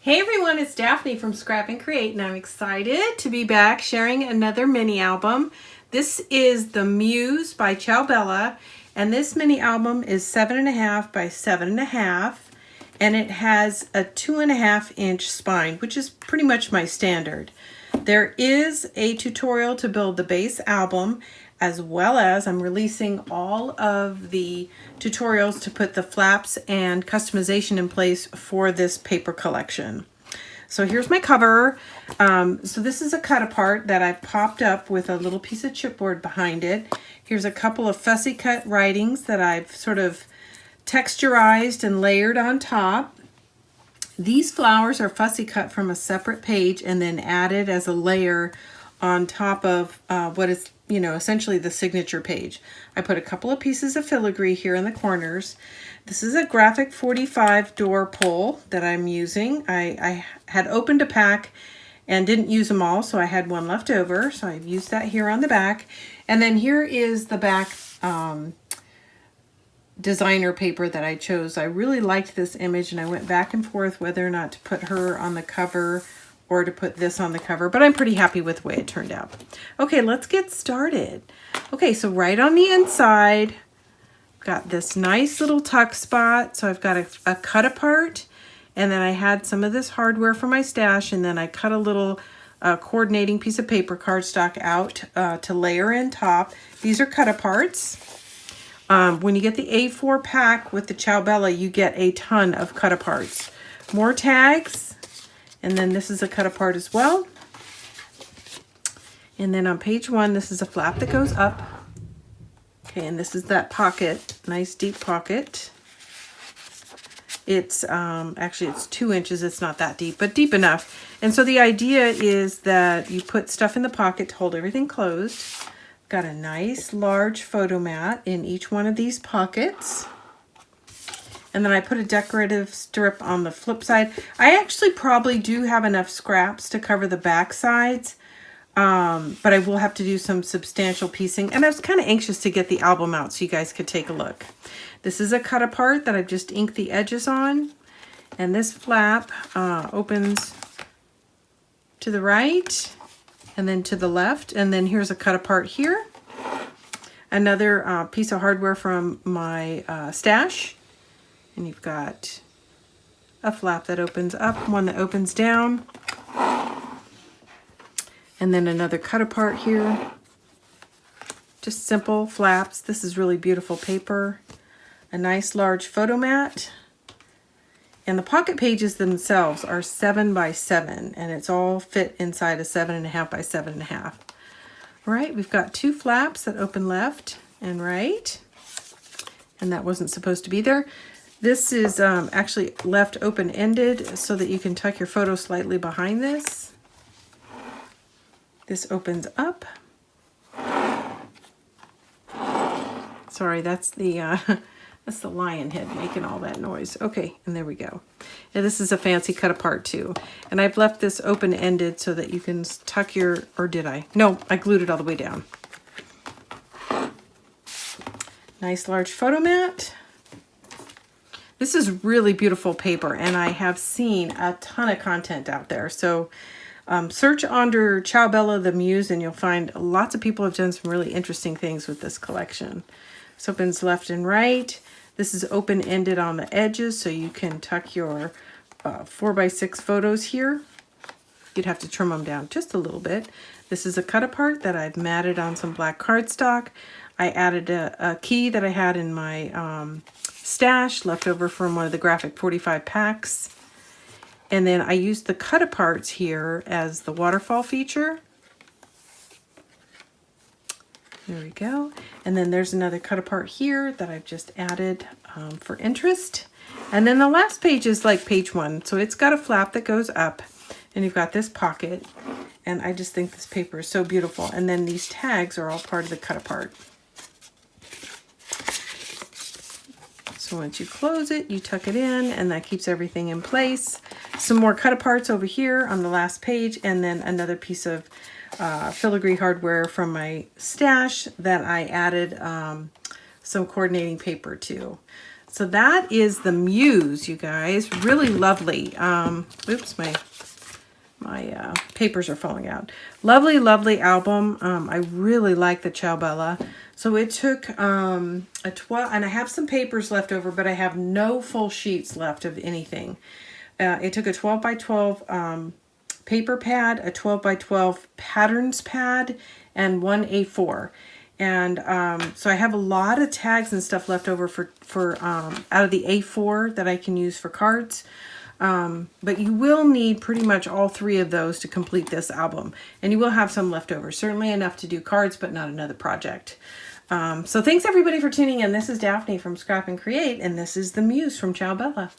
Hey everyone, it's Daphne from Scrap and Create, and I'm excited to be back sharing another mini album. This is the Muse by Ciao, and this mini album is 7.5 by 7.5, and it has a 2.5-inch spine, which is pretty much my standard. There is a tutorial to build the base album, as well as I'm releasing all of the tutorials to put the flaps and customization in place for this paper collection. So here's my cover. So this is a cut apart that I've popped up with a little piece of chipboard behind it. Here's a couple of fussy cut writings that I've sort of texturized and layered on top. These flowers are fussy cut from a separate page and then added as a layer on top of what is, essentially the signature page. I put a couple of pieces of filigree here in the corners. This is a graphic 45 door pull that I'm using. I had opened a pack and didn't use them all, so I had one left over. So I've used that here on the back. And then here is the back designer paper that I chose. I really liked this image and I went back and forth whether or not to put her on the cover or to put this on the cover, but I'm pretty happy with the way it turned out. Okay, let's get started. Okay, so right on the inside, got this nice little tuck spot. So I've got a cut apart, and then I had some of this hardware for my stash, and then I cut a little coordinating piece of paper cardstock out to layer in top. These are cut aparts. When you get the A4 pack with the Ciao, you get a ton of cut aparts. More tags. And then this is a cut apart as well. And then on page 1, this is a flap that goes up. Okay, and this is that pocket, nice deep pocket. It's actually it's 2 inches, it's not that deep, but deep enough. And so the idea is that you put stuff in the pocket to hold everything closed. Got a nice large photo mat in each one of these pockets. And then I put a decorative strip on the flip side. I actually probably do have enough scraps to cover the back sides, but I will have to do some substantial piecing. And I was kind of anxious to get the album out so you guys could take a look. This is a cut apart that I've just inked the edges on. And this flap opens to the right and then to the left. And then here's a cut apart here. Another piece of hardware from my stash. And you've got a flap that opens up, one that opens down, and then another cut apart here. Just simple flaps. This is really beautiful paper. A nice large photo mat. And the pocket pages themselves are 7 by 7, and it's all fit inside a 7.5 by 7.5. All right, we've got 2 flaps that open left and right, and that wasn't supposed to be there. This is actually left open-ended so that you can tuck your photo slightly behind this. This opens up. Sorry, that's the lion head making all that noise. Okay, and there we go. And this is a fancy cut apart too. And I've left this open-ended so that you can tuck your, or did I? No, I glued it all the way down. Nice large photo mat. This is really beautiful paper, and I have seen a ton of content out there. So search under Ciao the Muse, and you'll find lots of people have done some really interesting things with this collection. This opens left and right. This is open-ended on the edges, so you can tuck your 4x6 photos here. You'd have to trim them down just a little bit. This is a cut apart that I've matted on some black cardstock. I added a key that I had in my stash left over from one of the graphic 45 packs. And then I used the cut aparts here as the waterfall feature. There we go. And then there's another cut apart here that I've just added for interest. And then the last page is like page 1. So it's got a flap that goes up, and you've got this pocket. And I just think this paper is so beautiful. And then these tags are all part of the cut apart. So once you close it, you tuck it in, and that keeps everything in place. Some more cut aparts over here on the last page, and then another piece of filigree hardware from my stash that I added some coordinating paper to. So that is the Muse, you guys. Really lovely. Oops, my papers are falling out. Lovely, lovely album. I really like the Ciao Bella. So it took a 12, and I have some papers left over, but I have no full sheets left of anything. It took a 12 by 12 paper pad, a 12 by 12 patterns pad, and one A4. And so I have a lot of tags and stuff left over for out of the A4 that I can use for cards. But you will need pretty much all 3 of those to complete this album. And you will have some left over. Certainly enough to do cards, but not another project. So thanks everybody for tuning in. This is Daphne from Scrap and Create, and this is the Muse from Ciao Bella.